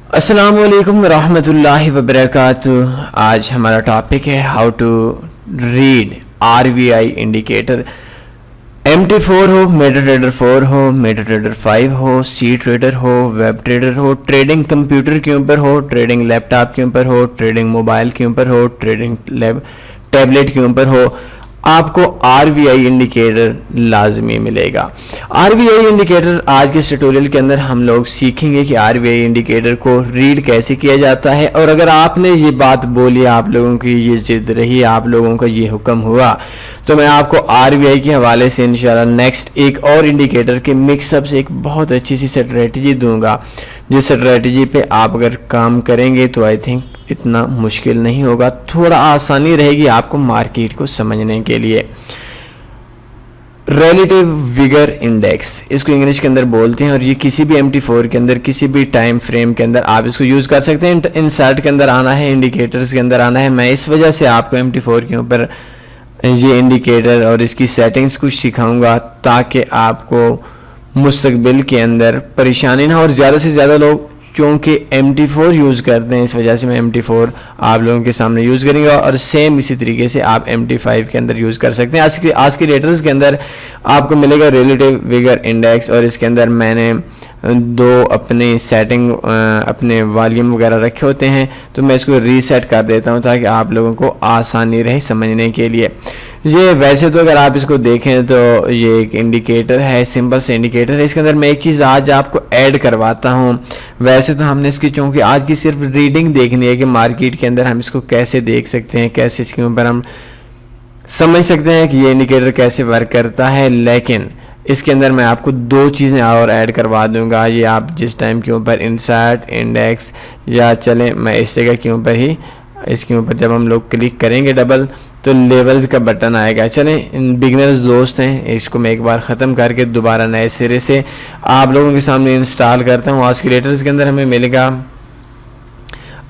अस्सलामुअलैकुम रहमतुल्लाहि वबरकातुहू। आज हमारा टॉपिक है how to read RVI indicator. MT4 हो, मेटा ट्रेडर 4 हो, मेटा ट्रेडर 5 हो, सी ट्रेडर हो, वेब ट्रेडर हो, ट्रेडिंग कंप्यूटर के ऊपर हो, ट्रेडिंग लैपटॉप के ऊपर हो, ट्रेडिंग मोबाइल के ऊपर हो, ट्रेडिंग टैबलेट के ऊपर हो, आपको RVI इंडिकेटर लाजमी मिलेगा। RVI इंडिकेटर आज के ट्यूटोरियल के अंदर हम लोग सीखेंगे कि RVI इंडिकेटर को रीड कैसे किया जाता है। और अगर आपने ये बात बोली, आप लोगों की ये जिद रही, आप लोगों का ये हुक्म हुआ, तो मैं आपको RVI के हवाले से इंशाल्लाह नेक्स्ट एक और इंडिकेटर के मिक्सअप से एक बहुत अच्छी सी स्ट्रेटजी दूंगा, जिस स्ट्रेटजी पे आप अगर काम करेंगे तो आई थिंक इतना मुश्किल नहीं होगा, थोड़ा आसानी रहेगी आपको मार्केट को समझने के लिए। रिलेटिव विगर इंडेक्स इसको इंग्लिश के अंदर बोलते हैं, और ये किसी भी MT4 के अंदर, किसी भी टाइम फ्रेम के अंदर आप इसको यूज़ कर सकते हैं। इंसर्ट के अंदर आना है, इंडिकेटर्स के अंदर आना है। मैं इस वजह से आपको MT4 के ऊपर ये इंडिकेटर और इसकी सेटिंग्स कुछ सिखाऊंगा, ताकि आपको मुस्तकबिल के अंदर परेशानी ना हो। और ज़्यादा से ज़्यादा लोग क्योंकि MT4 यूज़ करते हैं, इस वजह से मैं MT4 आप लोगों के सामने यूज़ करेंगे, और सेम इसी तरीके से आप MT5 के अंदर यूज़ कर सकते हैं। आज के रेटर्स के अंदर आपको मिलेगा रिलेटिव विगर इंडेक्स, और इसके अंदर मैंने दो अपने सेटिंग अपने वॉल्यूम वगैरह रखे होते हैं, तो मैं इसको रीसेट कर देता हूं ताकि आप लोगों को आसानी रहे समझने के लिए। ये वैसे तो अगर आप इसको देखें तो ये एक इंडिकेटर है, सिंपल से इंडिकेटर है। इसके अंदर मैं एक चीज़ आज आपको ऐड करवाता हूं। वैसे तो हमने इसकी चूँकि आज की सिर्फ रीडिंग देखनी है कि मार्केट के अंदर हम इसको कैसे देख सकते हैं, कैसे इसके ऊपर हम समझ सकते हैं कि ये इंडिकेटर कैसे वर्क करता है, लेकिन इसके अंदर मैं आपको दो चीज़ें और ऐड करवा दूंगा। ये आप जिस टाइम के ऊपर इंसर्ट इंडेक्स, या चलें मैं इस जगह के ऊपर ही, इसके ऊपर जब हम लोग क्लिक करेंगे डबल, तो लेवल्स का बटन आएगा। चलें बिगनर्स दोस्त हैं, इसको मैं एक बार ख़त्म करके दोबारा नए सिरे से आप लोगों के सामने इंस्टॉल करता हूँ। ऑस्किलेटर्स के अंदर हमें मिलेगा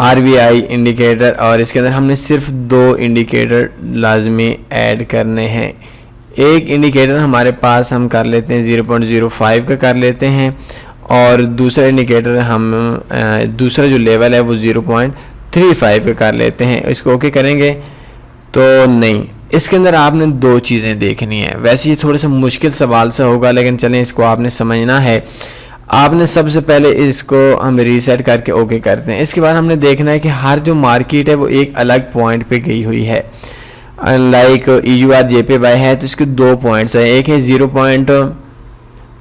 RVI इंडिकेटर, और इसके अंदर हमने सिर्फ दो इंडिकेटर लाजमी ऐड करने हैं। एक इंडिकेटर हमारे पास हम कर लेते हैं 0.05 का कर लेते हैं, और दूसरा इंडिकेटर हम दूसरा जो लेवल है वो 0.35 का कर लेते हैं। इसको ओके करेंगे तो नहीं, इसके अंदर आपने दो चीज़ें देखनी है। वैसे ये थोड़ा सा मुश्किल सवाल सा होगा, लेकिन चलें इसको आपने समझना है। आपने सबसे पहले इसको हम रीसेट करके ओके करते हैं। इसके बाद हमने देखना है कि हर जो मार्केट है वो एक अलग पॉइंट पे गई हुई है। लाइक EUR JPY है तो इसके दो पॉइंट्स हैं, एक है 0 पॉइंट,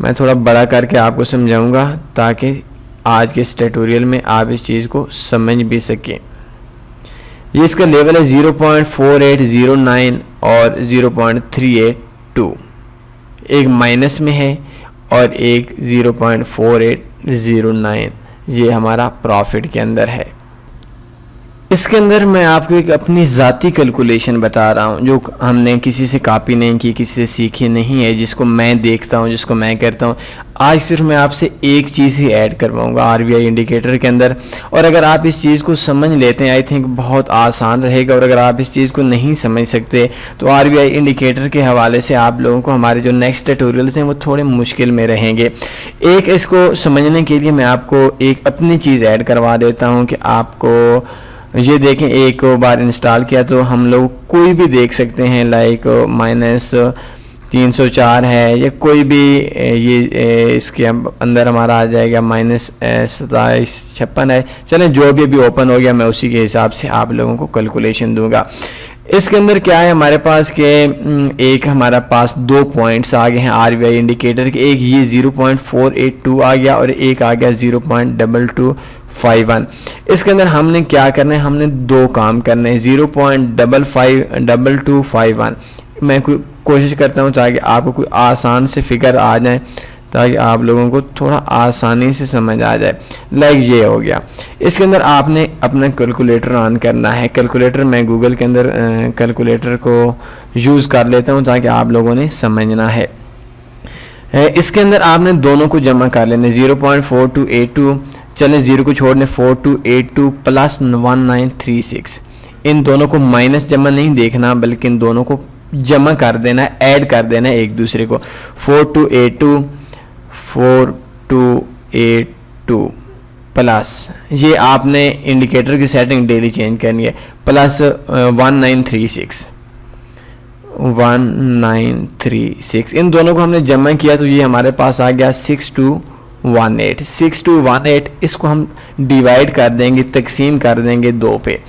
मैं थोड़ा बड़ा करके आपको समझाऊंगा ताकि आज के इस ट्यूटोरियल में आप इस चीज़ को समझ भी सकें। ये इसका लेवल है 0.4809 और 0.382, एक माइनस में है और एक 0.4809, ये हमारा प्रॉफिट के अंदर है। इसके अंदर मैं आपको एक अपनी ज़ाती कैलकुलेशन बता रहा हूँ, जो हमने किसी से कॉपी नहीं की, किसी से सीखी नहीं है, जिसको मैं देखता हूँ, जिसको मैं करता हूँ। आज सिर्फ मैं आपसे एक चीज़ ही ऐड करवाऊँगा RVI इंडिकेटर के अंदर, और अगर आप इस चीज़ को समझ लेते हैं आई थिंक बहुत आसान रहेगा। और अगर आप इस चीज़ को नहीं समझ सकते तो RVI इंडिकेटर के हवाले से आप लोगों को हमारे जो नेक्स्ट ट्यूटोरियल्स हैं वो थोड़े मुश्किल में रहेंगे। एक इसको समझने के लिए मैं आपको एक अपनी चीज़ ऐड करवा देता हूँ कि आपको ये देखें, एक बार इंस्टॉल किया तो हम लोग कोई भी देख सकते हैं, लाइक -304 है या कोई भी, ये इसके अंदर हमारा आ जाएगा -2756 है। चलें जो भी अभी ओपन हो गया मैं उसी के हिसाब से आप लोगों को कैलकुलेशन दूंगा। इसके अंदर क्या है हमारे पास के एक हमारे पास दो पॉइंट्स आ गए हैं RVI इंडिकेटर के, एक ये 0.482 आ गया और एक आ गया 0.2251। इसके अंदर हमने क्या करना है, हमने दो काम करने हैं। 0.2251 मैं कोशिश करता हूँ ताकि आपको कोई आसान से फिगर आ जाए, ताकि आप लोगों को थोड़ा आसानी से समझ आ जाए। लाइक ये हो गया। इसके अंदर आपने अपना कैलकुलेटर ऑन करना है। कैलकुलेटर मैं गूगल के अंदर कैलकुलेटर को यूज़ कर लेता हूँ ताकि आप लोगों ने समझना है। इसके अंदर आपने दोनों को जमा कर लेने, 0.4282, चलें 0 को छोड़ने 4282 प्लस 1936, इन दोनों को माइनस जमा नहीं देखना बल्कि इन दोनों को जमा कर देना है, ऐड कर देना है एक दूसरे को। 4282 प्लस, ये आपने इंडिकेटर की सेटिंग डेली चेंज करनी है, प्लस 1936 इन दोनों को हमने जमा किया तो ये हमारे पास आ गया 6218। इसको हम डिवाइड कर देंगे, तकसीम कर देंगे 2 पे,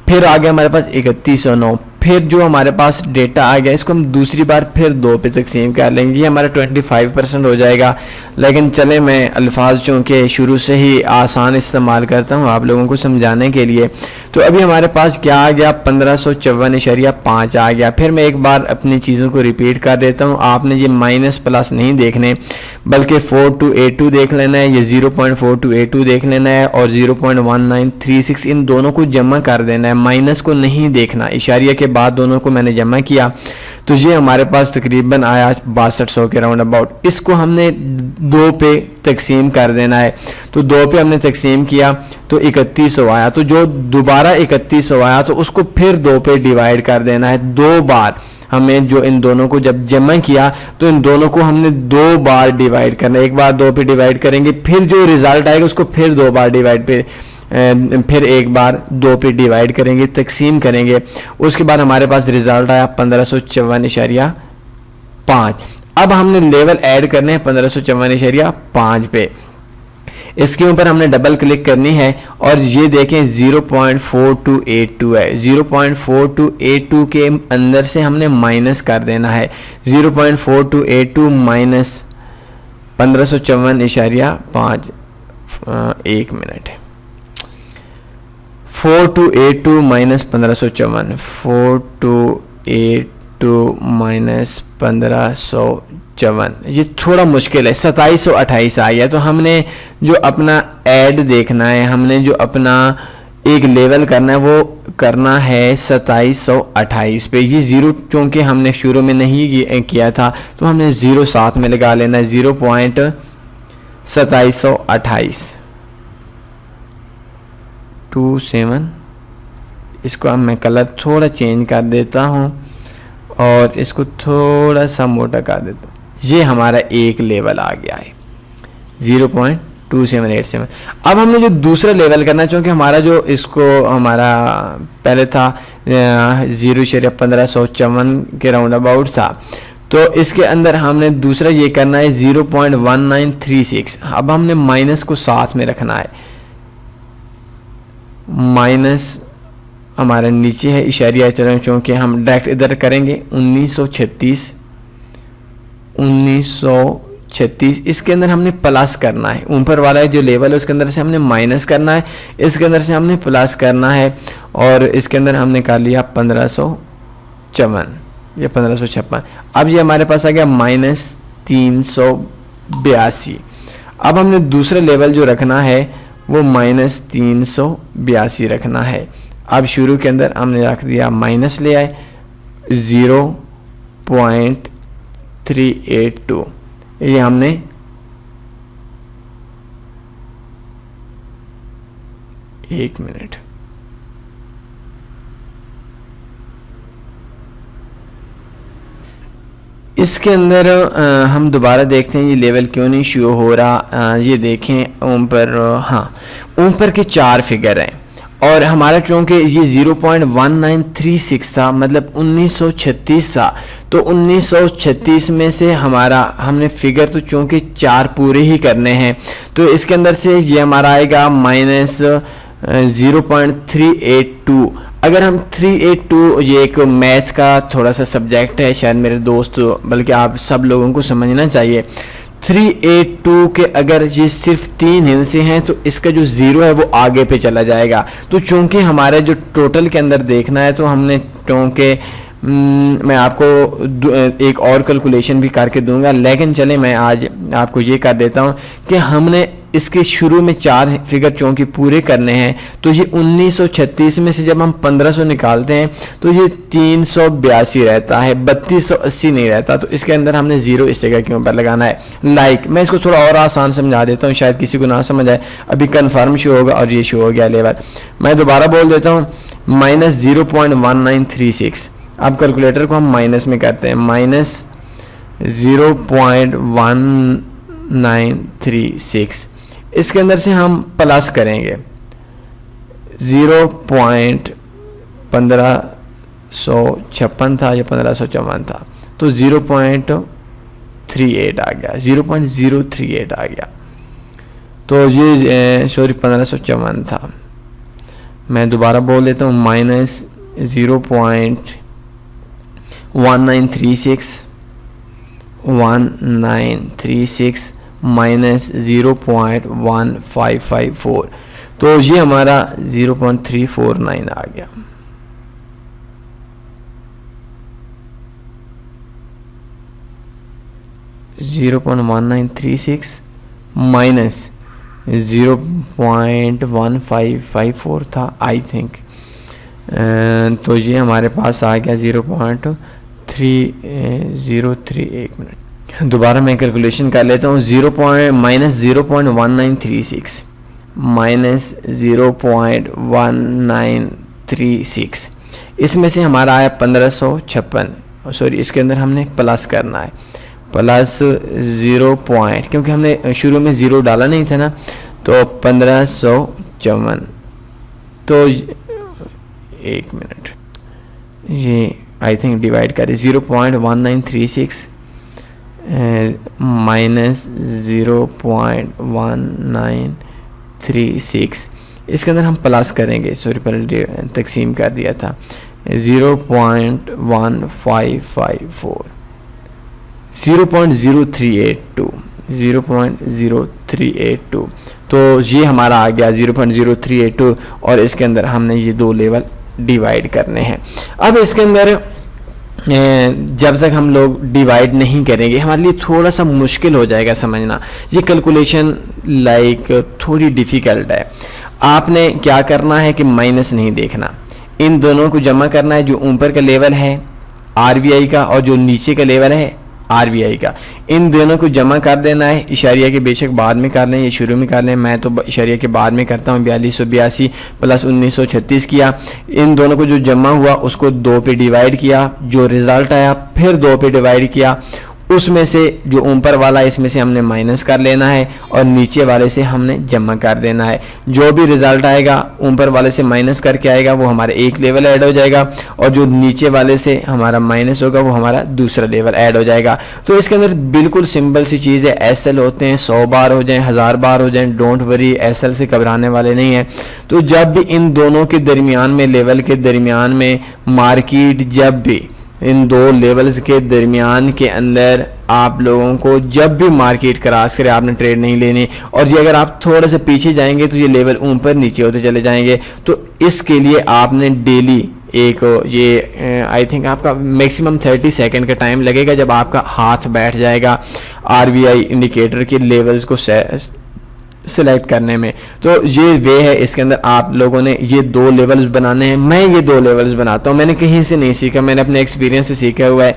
फिर आ गया हमारे पास 3109। फिर जो हमारे पास डेटा आ गया इसको हम दूसरी बार फिर 2 पे तकसीम कर लेंगे, ये हमारा 25% हो जाएगा। लेकिन चले, मैं अल्फाज चूँकि शुरू से ही आसान इस्तेमाल करता हूँ आप लोगों को समझाने के लिए, तो अभी हमारे पास क्या आ गया 1554.5 आ गया। फिर मैं एक बार अपनी चीज़ों को रिपीट कर देता हूँ, आपने ये माइनस प्लस नहीं देखने बल्कि 4282 देख लेना है, ये 0.4282 देख लेना है और 0.1936 इन दोनों को जमा कर देना है, माइनस को नहीं देखना। इशारिया के बाद दोनों को मैंने जमा किया तो ये हमारे पास तकरीबन आया 6200 के राउंड अबाउट। इसको हमने 2 पे तकसीम कर देना है, तो 2 पे हमने तकसीम किया तो 3100 आया, तो जो दोबारा 3100 आया तो उसको फिर 2 पे डिवाइड कर देना है 2 बार। हमें जो इन दोनों को जब जमा किया तो इन दोनों को हमने 2 बार डिवाइड करना है, एक बार 2 पे डिवाइड करेंगे, फिर जो रिजल्ट आएगा उसको फिर 2 बार डिवाइड पे, फिर एक बार 2 पे डिवाइड करेंगे, तकसीम करेंगे। उसके बाद हमारे पास रिजल्ट आया 1554.5। अब हमने लेवल ऐड करने हैं 1554.5 पे, इसके ऊपर हमने डबल क्लिक करनी है और ये देखें 0.4282 है, 0.4282 के अंदर से हमने माइनस कर देना है 0.4282 माइनस 1554.5। 1 मिनट, 4282 माइनस 1554, 4282 माइनस 1554, ये थोड़ा मुश्किल है, 2728 आ गया। तो हमने जो अपना ऐड देखना है, हमने जो अपना एक लेवल करना है वो करना है 2728 पे। ये ज़ीरो चूँकि हमने शुरू में नहीं किया था तो हमने ज़ीरो साथ में लगा लेना है, 0.2728 27। इसको अब मैं कलर थोड़ा चेंज कर देता हूँ और इसको थोड़ा सा मोटा कर देता हूँ। ये हमारा एक लेवल आ गया है 0.2787। अब हमने जो दूसरा लेवल करना, चूँकि हमारा जो इसको हमारा पहले था 0.1554 के राउंड अबाउट था, तो इसके अंदर हमने दूसरा ये करना है 0.1936। अब हमने माइनस को साथ में रखना है, माइनस हमारा नीचे है इशारिया चलो, चूँकि हम डायरेक्ट इधर करेंगे 1936। इसके अंदर हमने प्लस करना है, ऊपर वाला जो लेवल है उसके अंदर से हमने माइनस करना है, इसके अंदर से हमने प्लस करना है और इसके अंदर हमने कर लिया 1554 या 1556। अब ये हमारे पास आ गया माइनस 382। अब हमने दूसरा लेवल जो रखना है वो माइनस 382 रखना है। अब शुरू के अंदर हमने रख दिया माइनस ले आए 0.382, ये हमने एक मिनट, इसके अंदर हम दोबारा देखते हैं ये लेवल क्यों नहीं शो हो रहा। ये देखें ऊपर, हाँ ऊपर के 4 फिगर हैं और हमारा चूँकि ये 0.1936 था, मतलब 1936 था, तो 1936 में से हमने फिगर तो चूँकि 4 पूरे ही करने हैं, तो इसके अंदर से ये हमारा आएगा माइनस 0.382। अगर हम 382, ये एक मैथ का थोड़ा सा सब्जेक्ट है, शायद मेरे दोस्त बल्कि आप सब लोगों को समझना चाहिए। 382 के अगर ये सिर्फ 3 हिस्से हैं तो इसका जो ज़ीरो है वो आगे पे चला जाएगा। तो चूँकि हमारे जो टोटल के अंदर देखना है तो हमने, क्योंकि मैं आपको एक और कैलकुलेशन भी करके दूंगा, लेकिन चले मैं आज आपको ये कर देता हूँ कि हमने इसके शुरू में 4 फिगर चूँकि पूरे करने हैं, तो ये 1936 में से जब हम 1500 निकालते हैं तो ये 382 रहता है, 3280 नहीं रहता। तो इसके अंदर हमने ज़ीरो इस जगह के ऊपर लगाना है। मैं इसको थोड़ा और आसान समझा देता हूँ, शायद किसी को ना समझ आए। अभी कन्फर्म शो होगा और ये शो हो गया लेवल। मैं दोबारा बोल देता हूँ, माइनस 0.1936। अब कैलकुलेटर को हम माइनस में करते हैं, माइनस 0.1936। इसके अंदर से हम प्लस करेंगे 0.1556 था या 1554 था, तो 0.38 आ गया, 0.038 आ गया। तो ये सॉरी 1554 था, मैं दोबारा बोल देता हूँ, माइनस 0.1936 माइनस 0.1554, तो ये हमारा 0.349 आ गया। (0.1936) माइनस 0.1554 था आई थिंक, तो ये हमारे पास आ गया 0.3038। एक मिनट दोबारा मैं कैलकुलेशन कर लेता हूँ। माइनस 0.1936 माइनस 0.1936, इसमें से हमारा आया 1556, सॉरी इसके अंदर हमने प्लस करना है, प्लस 0 पॉइंट, क्योंकि हमने शुरू में 0 डाला नहीं था ना, तो 1554। तो एक मिनट, ये आई थिंक डिवाइड करें 0.1936 माइनस 0.1936, इसके अंदर हम प्लस करेंगे, सॉरी पहले तकसीम कर दिया था, 0.1554, 0.0382, तो ये हमारा आ गया 0.0382, और इसके अंदर हमने ये दो लेवल डिवाइड करने हैं। अब इसके अंदर जब तक हम लोग डिवाइड नहीं करेंगे हमारे लिए थोड़ा सा मुश्किल हो जाएगा समझना, ये कैलकुलेशन थोड़ी डिफ़िकल्ट है। आपने क्या करना है कि माइनस नहीं देखना, इन दोनों को जमा करना है, जो ऊपर का लेवल है RBI का और जो नीचे का लेवल है RBI का, इन दोनों को जमा कर देना है। इशारिया के बेशक बाद में कर लें या शुरू में कर लें, मैं तो इशारिया के बाद में करता हूँ। 4282 प्लस 1936 किया, इन दोनों को जो जमा हुआ उसको 2 पे डिवाइड किया, जो रिज़ल्ट आया फिर 2 पे डिवाइड किया, उसमें से जो ऊपर वाला है इसमें से हमने माइनस कर लेना है और नीचे वाले से हमने जमा कर देना है। जो भी रिज़ल्ट आएगा ऊपर वाले से माइनस करके आएगा वो हमारा एक लेवल ऐड हो जाएगा, और जो नीचे वाले से हमारा माइनस होगा वो हमारा दूसरा लेवल ऐड हो जाएगा। तो इसके अंदर बिल्कुल सिंपल सी चीज़ है, SL होते हैं 100 बार हो जाएं 1000 बार हो जाएं, डोंट वरी, SL से घबराने वाले नहीं हैं। तो जब भी इन दोनों के दरमियान में, लेवल के दरमियान में मार्केट, जब भी इन दो लेवल्स के दरमियान के अंदर आप लोगों को जब भी मार्केट क्रॉस करे आपने ट्रेड नहीं लेनी, और ये अगर आप थोड़ा सा पीछे जाएंगे तो ये लेवल ऊपर नीचे होते चले जाएंगे। तो इसके लिए आपने डेली एक ये आई थिंक आपका मैक्सिमम 30 सेकंड का टाइम लगेगा, जब आपका हाथ बैठ जाएगा RBI इंडिकेटर के लेवल्स को सिलेक्ट करने में। तो ये वे है, इसके अंदर आप लोगों ने ये 2 लेवल्स बनाने हैं। मैं ये 2 लेवल्स बनाता हूँ, मैंने कहीं से नहीं सीखा, मैंने अपने एक्सपीरियंस से सीखा हुआ है।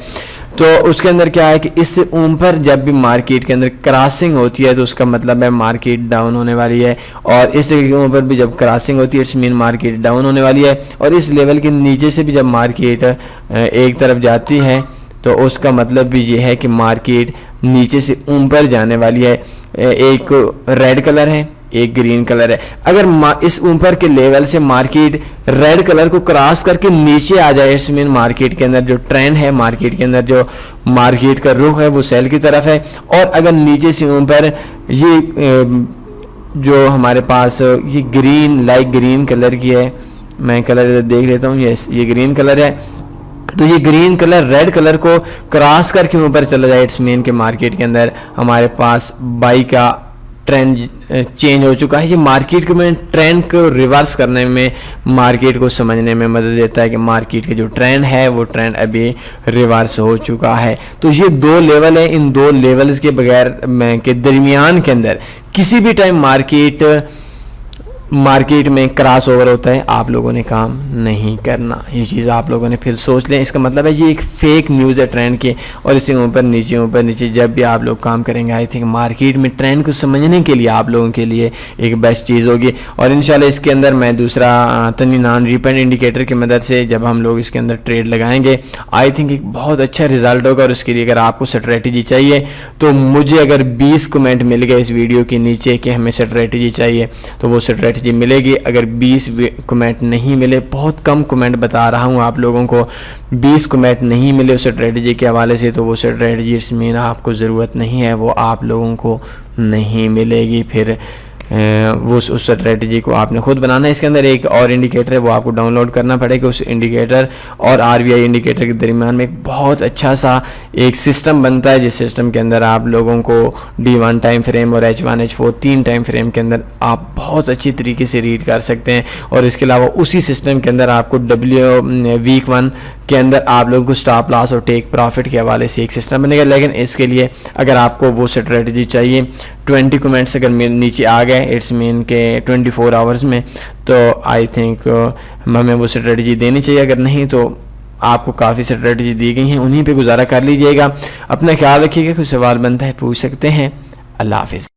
तो उसके अंदर क्या है कि इससे ऊपर जब भी मार्केट के अंदर क्रॉसिंग होती है तो उसका मतलब है मार्केट डाउन होने वाली है, और इसके ऊपर भी जब क्रॉसिंग होती है इट्स मीन मार्केट डाउन होने वाली है, और इस लेवल के नीचे से भी जब मार्केट एक तरफ जाती है तो उसका मतलब भी ये है कि मार्केट नीचे से ऊपर जाने वाली है। एक रेड कलर है, एक ग्रीन कलर है। अगर इस ऊपर के लेवल से मार्केट रेड कलर को क्रॉस करके नीचे आ जाए, इट्स मीन मार्केट के अंदर जो ट्रेंड है, मार्केट के अंदर जो मार्केट का रुख है वो सेल की तरफ है। और अगर नीचे से ऊपर ये जो हमारे पास ये ग्रीन, लाइट ग्रीन कलर की है, मैं कलर देख लेता हूँ, ये ग्रीन कलर है, तो ये ग्रीन कलर रेड कलर को क्रॉस करके ऊपर चला जाए, इट्स मीन के मार्केट के अंदर हमारे पास बाई का ट्रेंड चेंज हो चुका है। ये मार्केट के में ट्रेंड को रिवर्स करने में, मार्केट को समझने में मदद देता है कि मार्केट के जो ट्रेंड है वो ट्रेंड अभी रिवर्स हो चुका है। तो ये 2 लेवल है, इन 2 लेवल्स के बगैर के दरमियान के अंदर किसी भी टाइम मार्केट मार्केट में क्रॉस ओवर होता है, आप लोगों ने काम नहीं करना। ये चीज़ आप लोगों ने फिर सोच लें। इसका मतलब है ये एक फेक न्यूज़ है ट्रेंड के, और इससे ऊपर नीचे जब भी आप लोग काम करेंगे, आई थिंक मार्केट में ट्रेंड को समझने के लिए आप लोगों के लिए एक बेस्ट चीज़ होगी। और इंशाल्लाह इसके अंदर मैं दूसरा तनी नॉन रिपेंड इंडिकेटर की मदद से जब हम लोग इसके अंदर ट्रेड लगाएंगे, आई थिंक एक बहुत अच्छा रिजल्ट होगा। और उसके लिए अगर आपको स्ट्रेटजी चाहिए तो मुझे अगर 20 कमेंट मिल गए इस वीडियो के नीचे कि हमें स्ट्रेटजी चाहिए, तो वो स्ट्रेटजी मिलेगी। अगर 20 कमेंट नहीं मिले, बहुत कम कमेंट बता रहा हूँ आप लोगों को, 20 कमेंट नहीं मिले उस स्ट्रेटजी के हवाले से, तो वो स्ट्रेटजी इसमें आपको ज़रूरत नहीं है, वो आप लोगों को नहीं मिलेगी। फिर वो उस स्ट्रेटजी को आपने खुद बनाना है। इसके अंदर एक और इंडिकेटर है, वो आपको डाउनलोड करना पड़ेगा। उस इंडिकेटर और आरबीआई इंडिकेटर के दरमियान में एक बहुत अच्छा सा एक सिस्टम बनता है, जिस सिस्टम के अंदर आप लोगों को D1 टाइम फ्रेम और H1 H4 3 टाइम फ्रेम के अंदर आप बहुत अच्छी तरीके से रीड कर सकते हैं। और इसके अलावा उसी सिस्टम के अंदर आपको वीक 1 के अंदर आप लोगों को स्टॉप लॉस और टेक प्रॉफिट के हवाले से एक सिस्टम बनेगा। लेकिन इसके लिए अगर आपको वो स्ट्रेटजी चाहिए, 20 कमेंट्स अगर नीचे आ गए, इट्स मीन के 24 आवर्स में, तो आई थिंक हमें वो स्ट्रेटजी देनी चाहिए। अगर नहीं तो आपको काफ़ी स्ट्रेटजी दी गई हैं, उन्हीं पे गुजारा कर लीजिएगा। अपना ख्याल रखिएगा, कोई सवाल बनता है पूछ सकते हैं। अल्लाह हाफिज़।